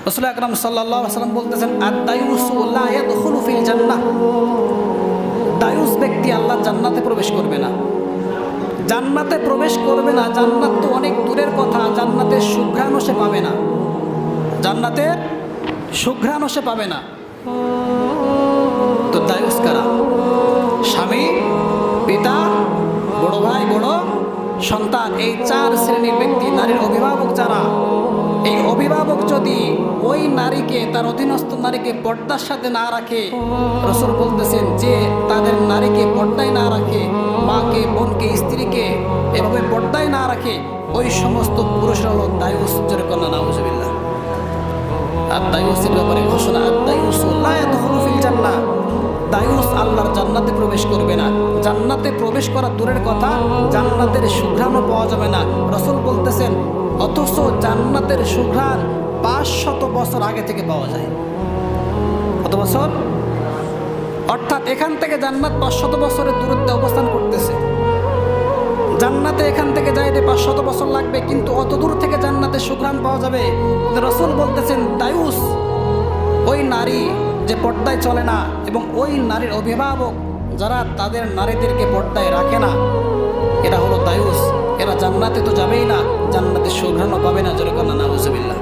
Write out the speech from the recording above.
রাসূল আকরাম সাল্লাল্লাহু আলাইহি ওয়াসাল্লাম বলতেছেন, আদ-দায়ুসু লা ইয়াদখুলু ফিল জান্নাহ। দায়ুস ব্যক্তি আল্লাহ জান্নাতে প্রবেশ করবে না। জান্নাতে প্রবেশ করবে না, জান্নাত তো অনেক দূরের কথা, জান্নাতের সুঘ্রাণও সে পাবে না। জান্নাতের সুঘ্রাণও সে পাবে না। তো দায়ুস কারা? স্বামী, পিতা, বড় ভাই, বড় সন্তান, এই চার শ্রেণীর ব্যক্তি, নারীর অভিভাবক যারা, এই অভিভাবক যদি ওই নারীকে, তার অধীনস্থ নারীকে পর্দার সাথে না রাখে, রাসূল বলতেছেন যে তাদের নারীকে পর্দায় না রাখে, মাকে, বোনকে, স্ত্রীকে এভাবে পর্দায় না রাখে, ওই সমস্ত পুরুষরা হলো দায়ুস। জোরে কন্যা নাউজুবিল্লাহ। আর দায়ুসের ব্যাপারে ঘোষণা, আদ-দায়ুসু লা ইয়াদখুলু ফিল জান্নাহ। দায়ুস আল্লাহর জান্নাতে প্রবেশ করবে না। জান্নাতে প্রবেশ করা দূরের কথা, জান্নাতের সুঘ্রাণও পাওয়া যাবে না। রাসূল বলতেছেন, অথচ জান্নাতের সুঘ্রাণ 500 বছর আগে থেকে পাওয়া যায়। কত বছর? অর্থাৎ এখান থেকে জান্নাত 500 বছরের দূরত্বে অবস্থান করতেছে। জান্নাতে এখান থেকে যাইতে 500 বছর লাগবে, কিন্তু অত দূর থেকে জান্নাতের সুঘ্রাণ পাওয়া যাবে। রাসূল বলতেছেন, দায়ুস ওই নারী যে পর্দায় চলে না, এবং ওই নারীর অভিভাবক যারা তাদের নারীদেরকে পর্দায় রাখে না, এরা হলো দায়ুস। এরা জান্নাতে তো যাবেই না, জান্নাতের সুঘ্রাণও পাবে না। জোরে কন্যা নাউজুবিল্লাহ।